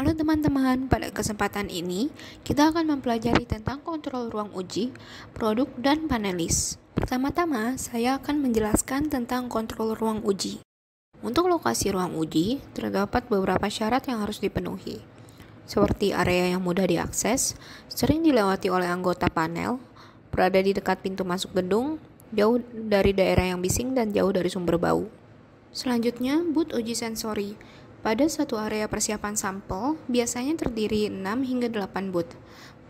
Halo teman-teman, pada kesempatan ini kita akan mempelajari tentang kontrol ruang uji, produk, dan panelis. Pertama-tama, saya akan menjelaskan tentang kontrol ruang uji. Untuk lokasi ruang uji, terdapat beberapa syarat yang harus dipenuhi, seperti area yang mudah diakses, sering dilewati oleh anggota panel, berada di dekat pintu masuk gedung, jauh dari daerah yang bising, dan jauh dari sumber bau. Selanjutnya, booth uji sensori. Pada satu area persiapan sampel, biasanya terdiri 6 hingga 8 booth.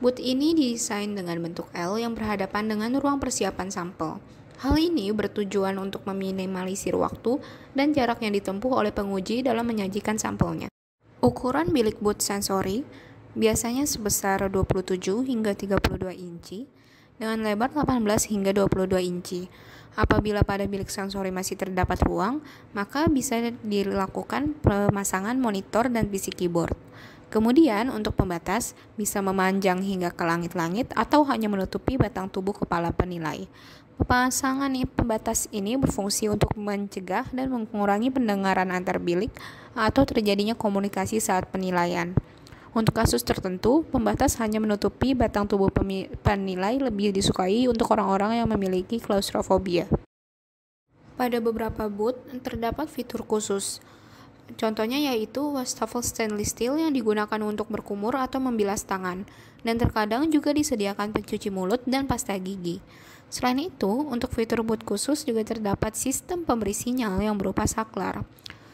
Booth ini didesain dengan bentuk L yang berhadapan dengan ruang persiapan sampel. Hal ini bertujuan untuk meminimalisir waktu dan jarak yang ditempuh oleh penguji dalam menyajikan sampelnya. Ukuran bilik booth sensori biasanya sebesar 27 hingga 32 inci dengan lebar 18 hingga 22 inci. Apabila pada bilik sensori masih terdapat ruang, maka bisa dilakukan pemasangan monitor dan PC keyboard. Kemudian untuk pembatas bisa memanjang hingga ke langit-langit atau hanya menutupi batang tubuh kepala penilai. Pemasangan pembatas ini berfungsi untuk mencegah dan mengurangi pendengaran antar bilik atau terjadinya komunikasi saat penilaian. Untuk kasus tertentu, pembatas hanya menutupi batang tubuh penilai lebih disukai untuk orang-orang yang memiliki klaustrofobia. Pada beberapa booth, terdapat fitur khusus. Contohnya yaitu wastafel stainless steel yang digunakan untuk berkumur atau membilas tangan, dan terkadang juga disediakan pencuci mulut dan pasta gigi. Selain itu, untuk fitur booth khusus juga terdapat sistem pemberi sinyal yang berupa saklar.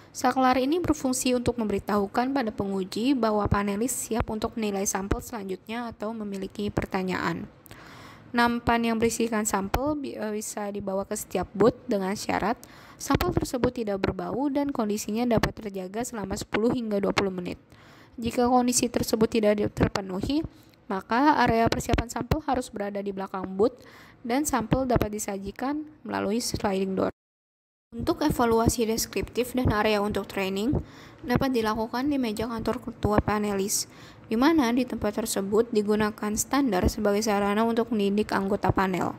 Saklar ini berfungsi untuk memberitahukan pada penguji bahwa panelis siap untuk menilai sampel selanjutnya atau memiliki pertanyaan. Nampan yang berisikan sampel bisa dibawa ke setiap booth dengan syarat sampel tersebut tidak berbau dan kondisinya dapat terjaga selama 10 hingga 20 menit. Jika kondisi tersebut tidak terpenuhi, maka area persiapan sampel harus berada di belakang booth dan sampel dapat disajikan melalui sliding door. Untuk evaluasi deskriptif dan area untuk training dapat dilakukan di meja kantor ketua panelis, di mana di tempat tersebut digunakan standar sebagai sarana untuk mendidik anggota panel.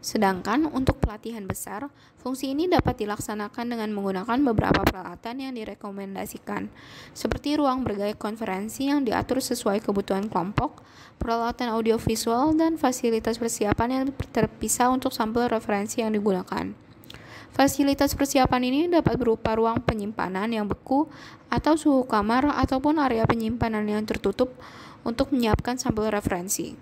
Sedangkan untuk pelatihan besar, fungsi ini dapat dilaksanakan dengan menggunakan beberapa peralatan yang direkomendasikan, seperti ruang bergaya konferensi yang diatur sesuai kebutuhan kelompok, peralatan audiovisual, dan fasilitas persiapan yang terpisah untuk sampel referensi yang digunakan. Fasilitas persiapan ini dapat berupa ruang penyimpanan yang beku atau suhu kamar ataupun area penyimpanan yang tertutup untuk menyiapkan sampel referensi.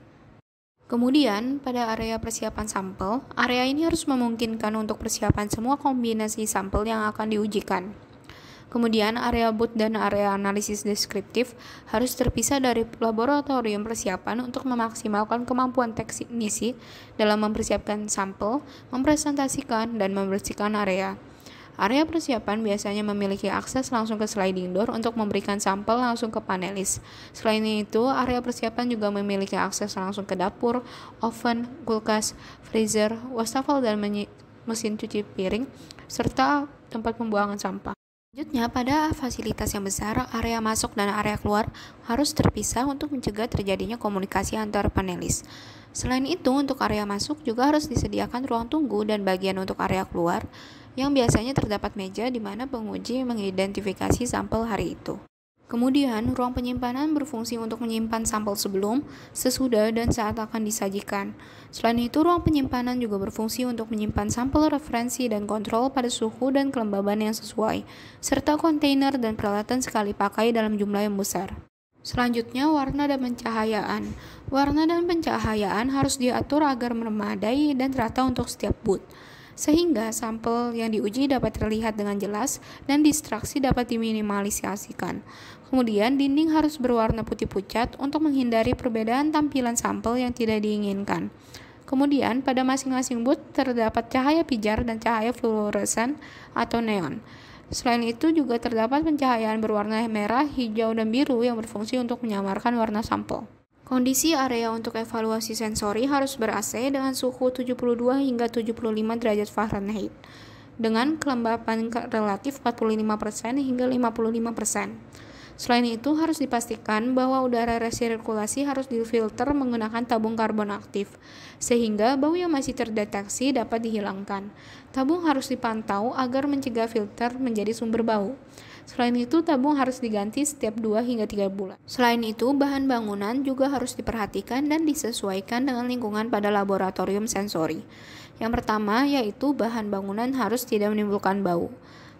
Kemudian, pada area persiapan sampel, area ini harus memungkinkan untuk persiapan semua kombinasi sampel yang akan diujikan. Kemudian, area booth dan area analisis deskriptif harus terpisah dari laboratorium persiapan untuk memaksimalkan kemampuan teknisi dalam mempersiapkan sampel, mempresentasikan, dan membersihkan area. Area persiapan biasanya memiliki akses langsung ke sliding door untuk memberikan sampel langsung ke panelis. Selain itu, area persiapan juga memiliki akses langsung ke dapur, oven, kulkas, freezer, wastafel, dan mesin cuci piring, serta tempat pembuangan sampah. Selanjutnya, pada fasilitas yang besar, area masuk dan area keluar harus terpisah untuk mencegah terjadinya komunikasi antar panelis. Selain itu, untuk area masuk juga harus disediakan ruang tunggu dan bagian untuk area keluar, yang biasanya terdapat meja di mana penguji mengidentifikasi sampel hari itu. Kemudian, ruang penyimpanan berfungsi untuk menyimpan sampel sebelum, sesudah, dan saat akan disajikan. Selain itu, ruang penyimpanan juga berfungsi untuk menyimpan sampel referensi dan kontrol pada suhu dan kelembaban yang sesuai, serta kontainer dan peralatan sekali pakai dalam jumlah yang besar. Selanjutnya, warna dan pencahayaan. Warna dan pencahayaan harus diatur agar memadai dan rata untuk setiap booth, sehingga sampel yang diuji dapat terlihat dengan jelas dan distraksi dapat diminimalisasikan. Kemudian, dinding harus berwarna putih pucat untuk menghindari perbedaan tampilan sampel yang tidak diinginkan. Kemudian, pada masing-masing booth terdapat cahaya pijar dan cahaya fluoresan atau neon. Selain itu juga terdapat pencahayaan berwarna merah, hijau, dan biru yang berfungsi untuk menyamarkan warna sampel. Kondisi area untuk evaluasi sensori harus ber-AC dengan suhu 72 hingga 75 derajat Fahrenheit, dengan kelembapan relatif 45% hingga 55%. Selain itu, harus dipastikan bahwa udara resirkulasi harus difilter menggunakan tabung karbon aktif, sehingga bau yang masih terdeteksi dapat dihilangkan. Tabung harus dipantau agar mencegah filter menjadi sumber bau. Selain itu, tabung harus diganti setiap 2 hingga 3 bulan. Selain itu, bahan bangunan juga harus diperhatikan dan disesuaikan dengan lingkungan pada laboratorium sensori. Yang pertama yaitu bahan bangunan harus tidak menimbulkan bau.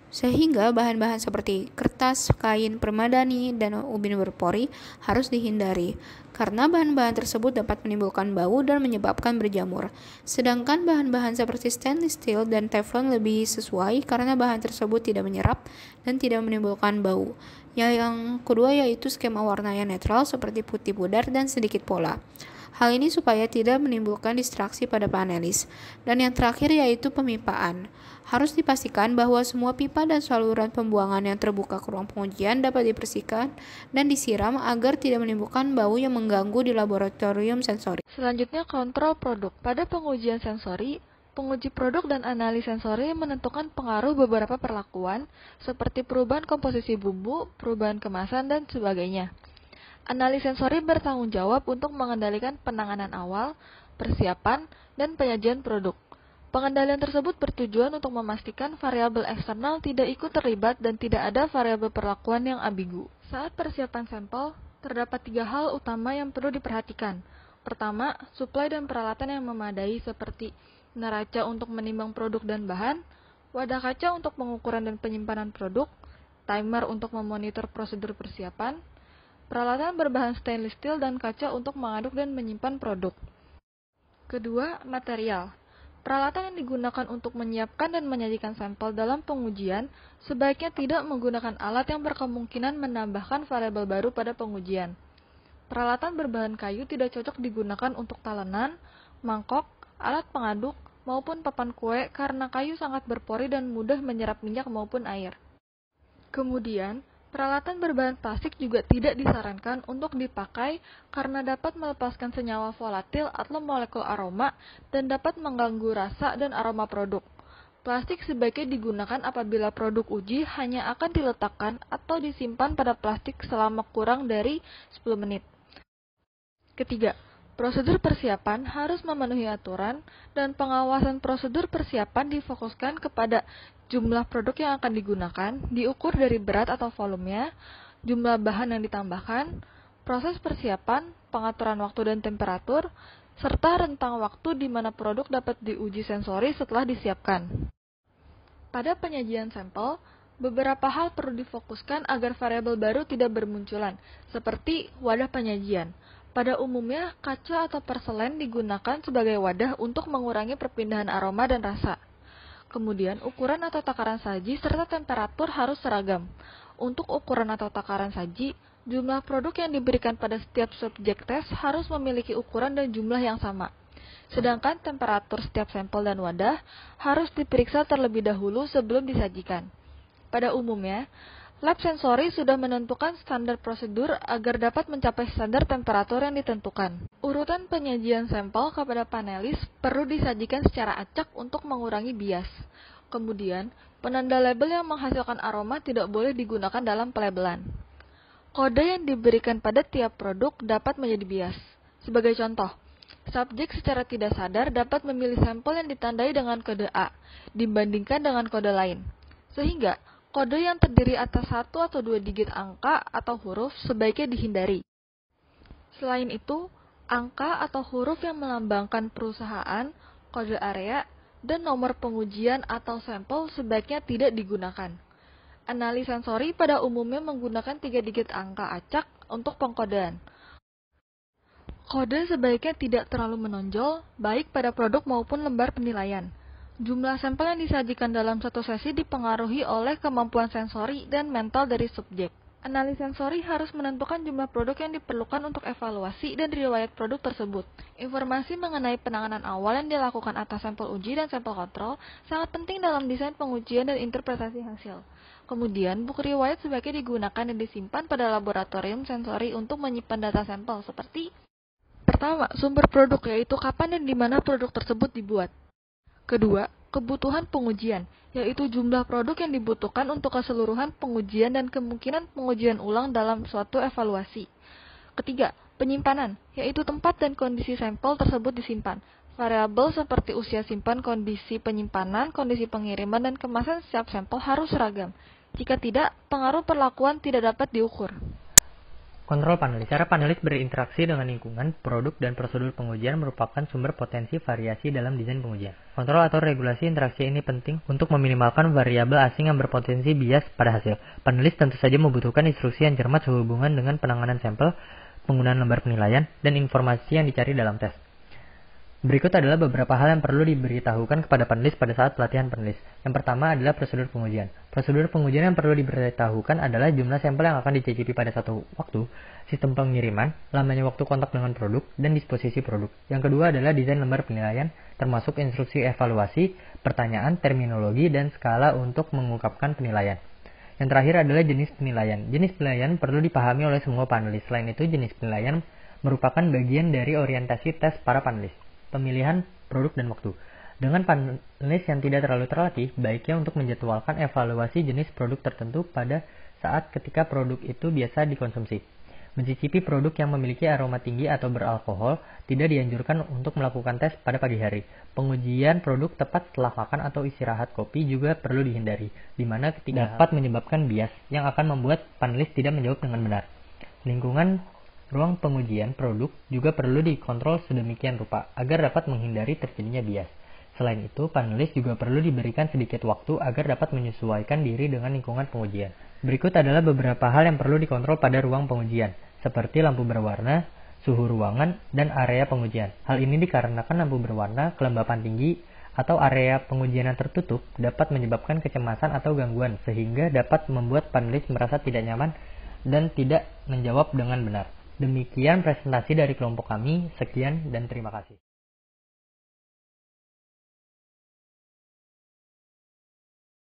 Sehingga bahan-bahan seperti kertas, kain, permadani, dan ubin berpori harus dihindari, karena bahan-bahan tersebut dapat menimbulkan bau dan menyebabkan berjamur. Sedangkan bahan-bahan seperti stainless steel dan teflon lebih sesuai karena bahan tersebut tidak menyerap dan tidak menimbulkan bau. Yang kedua yaitu skema warna yang netral seperti putih pudar dan sedikit pola. Hal ini supaya tidak menimbulkan distraksi pada panelis. Dan yang terakhir yaitu pemipaan. Harus dipastikan bahwa semua pipa dan saluran pembuangan yang terbuka ke ruang pengujian dapat dibersihkan dan disiram agar tidak menimbulkan bau yang mengganggu di laboratorium sensori. Selanjutnya, kontrol produk. Pada pengujian sensori, penguji produk dan analis sensori menentukan pengaruh beberapa perlakuan seperti perubahan komposisi bumbu, perubahan kemasan, dan sebagainya. Analis sensori bertanggung jawab untuk mengendalikan penanganan awal, persiapan, dan penyajian produk. Pengendalian tersebut bertujuan untuk memastikan variabel eksternal tidak ikut terlibat dan tidak ada variabel perlakuan yang ambigu. Saat persiapan sampel, terdapat 3 hal utama yang perlu diperhatikan. Pertama, suplai dan peralatan yang memadai seperti neraca untuk menimbang produk dan bahan, wadah kaca untuk pengukuran dan penyimpanan produk, timer untuk memonitor prosedur persiapan, peralatan berbahan stainless steel dan kaca untuk mengaduk dan menyimpan produk. Kedua, material. Peralatan yang digunakan untuk menyiapkan dan menyajikan sampel dalam pengujian sebaiknya tidak menggunakan alat yang berkemungkinan menambahkan variabel baru pada pengujian. Peralatan berbahan kayu tidak cocok digunakan untuk talenan, mangkok, alat pengaduk, maupun papan kue karena kayu sangat berpori dan mudah menyerap minyak maupun air. Kemudian, peralatan berbahan plastik juga tidak disarankan untuk dipakai karena dapat melepaskan senyawa volatil atau molekul aroma dan dapat mengganggu rasa dan aroma produk. Plastik sebaiknya digunakan apabila produk uji hanya akan diletakkan atau disimpan pada plastik selama kurang dari 10 menit. Ketiga, prosedur persiapan harus memenuhi aturan dan pengawasan prosedur persiapan difokuskan kepada jumlah produk yang akan digunakan, diukur dari berat atau volumenya, jumlah bahan yang ditambahkan, proses persiapan, pengaturan waktu dan temperatur, serta rentang waktu di mana produk dapat diuji sensori setelah disiapkan. Pada penyajian sampel, beberapa hal perlu difokuskan agar variabel baru tidak bermunculan, seperti wadah penyajian. Pada umumnya, kaca atau porselen digunakan sebagai wadah untuk mengurangi perpindahan aroma dan rasa. Kemudian, ukuran atau takaran saji serta temperatur harus seragam. Untuk ukuran atau takaran saji, jumlah produk yang diberikan pada setiap subjek tes harus memiliki ukuran dan jumlah yang sama. Sedangkan temperatur setiap sampel dan wadah harus diperiksa terlebih dahulu sebelum disajikan. Pada umumnya, lab sensori sudah menentukan standar prosedur agar dapat mencapai standar temperatur yang ditentukan. Urutan penyajian sampel kepada panelis perlu disajikan secara acak untuk mengurangi bias. Kemudian, penanda label yang menghasilkan aroma tidak boleh digunakan dalam pelabelan. Kode yang diberikan pada tiap produk dapat menjadi bias. Sebagai contoh, subjek secara tidak sadar dapat memilih sampel yang ditandai dengan kode A dibandingkan dengan kode lain. Sehingga, kode yang terdiri atas 1 atau 2 digit angka atau huruf sebaiknya dihindari. Selain itu, angka atau huruf yang melambangkan perusahaan, kode area, dan nomor pengujian atau sampel sebaiknya tidak digunakan. Analis sensori pada umumnya menggunakan 3 digit angka acak untuk pengkodean. Kode sebaiknya tidak terlalu menonjol, baik pada produk maupun lembar penilaian. Jumlah sampel yang disajikan dalam satu sesi dipengaruhi oleh kemampuan sensori dan mental dari subjek. Analis sensori harus menentukan jumlah produk yang diperlukan untuk evaluasi dan riwayat produk tersebut. Informasi mengenai penanganan awal yang dilakukan atas sampel uji dan sampel kontrol sangat penting dalam desain pengujian dan interpretasi hasil. Kemudian, buku riwayat sebaiknya digunakan dan disimpan pada laboratorium sensori untuk menyimpan data sampel seperti: pertama, sumber produk, yaitu kapan dan di mana produk tersebut dibuat. Kedua, kebutuhan pengujian, yaitu jumlah produk yang dibutuhkan untuk keseluruhan pengujian dan kemungkinan pengujian ulang dalam suatu evaluasi. Ketiga, penyimpanan, yaitu tempat dan kondisi sampel tersebut disimpan. Variabel seperti usia simpan, kondisi penyimpanan, kondisi pengiriman, dan kemasan setiap sampel harus seragam. Jika tidak, pengaruh perlakuan tidak dapat diukur. Kontrol panelis. Cara panelis berinteraksi dengan lingkungan, produk, dan prosedur pengujian merupakan sumber potensi variasi dalam desain pengujian. Kontrol atau regulasi interaksi ini penting untuk meminimalkan variabel asing yang berpotensi bias pada hasil. Panelis tentu saja membutuhkan instruksi yang cermat sehubungan dengan penanganan sampel, penggunaan lembar penilaian, dan informasi yang dicari dalam tes. Berikut adalah beberapa hal yang perlu diberitahukan kepada panelis pada saat pelatihan panelis. Yang pertama adalah prosedur pengujian. Prosedur pengujian yang perlu diberitahukan adalah jumlah sampel yang akan dicicipi pada satu waktu, sistem pengiriman, lamanya waktu kontak dengan produk, dan disposisi produk. Yang kedua adalah desain lembar penilaian, termasuk instruksi evaluasi, pertanyaan, terminologi, dan skala untuk mengungkapkan penilaian. Yang terakhir adalah jenis penilaian. Jenis penilaian perlu dipahami oleh semua panelis. Selain itu, jenis penilaian merupakan bagian dari orientasi tes para panelis. Pemilihan produk dan waktu. Dengan panelis yang tidak terlalu terlatih, baiknya untuk menjadwalkan evaluasi jenis produk tertentu pada saat ketika produk itu biasa dikonsumsi. Mencicipi produk yang memiliki aroma tinggi atau beralkohol tidak dianjurkan untuk melakukan tes pada pagi hari. Pengujian produk tepat setelah makan atau istirahat kopi juga perlu dihindari, di mana ketika dapat menyebabkan bias yang akan membuat panelis tidak menjawab dengan benar. Lingkungan ruang pengujian produk juga perlu dikontrol sedemikian rupa agar dapat menghindari terjadinya bias. Selain itu, panelis juga perlu diberikan sedikit waktu agar dapat menyesuaikan diri dengan lingkungan pengujian. Berikut adalah beberapa hal yang perlu dikontrol pada ruang pengujian, seperti lampu berwarna, suhu ruangan, dan area pengujian. Hal ini dikarenakan lampu berwarna, kelembapan tinggi, atau area pengujian yang tertutup dapat menyebabkan kecemasan atau gangguan, sehingga dapat membuat panelis merasa tidak nyaman dan tidak menjawab dengan benar. Demikian presentasi dari kelompok kami. Sekian dan terima kasih.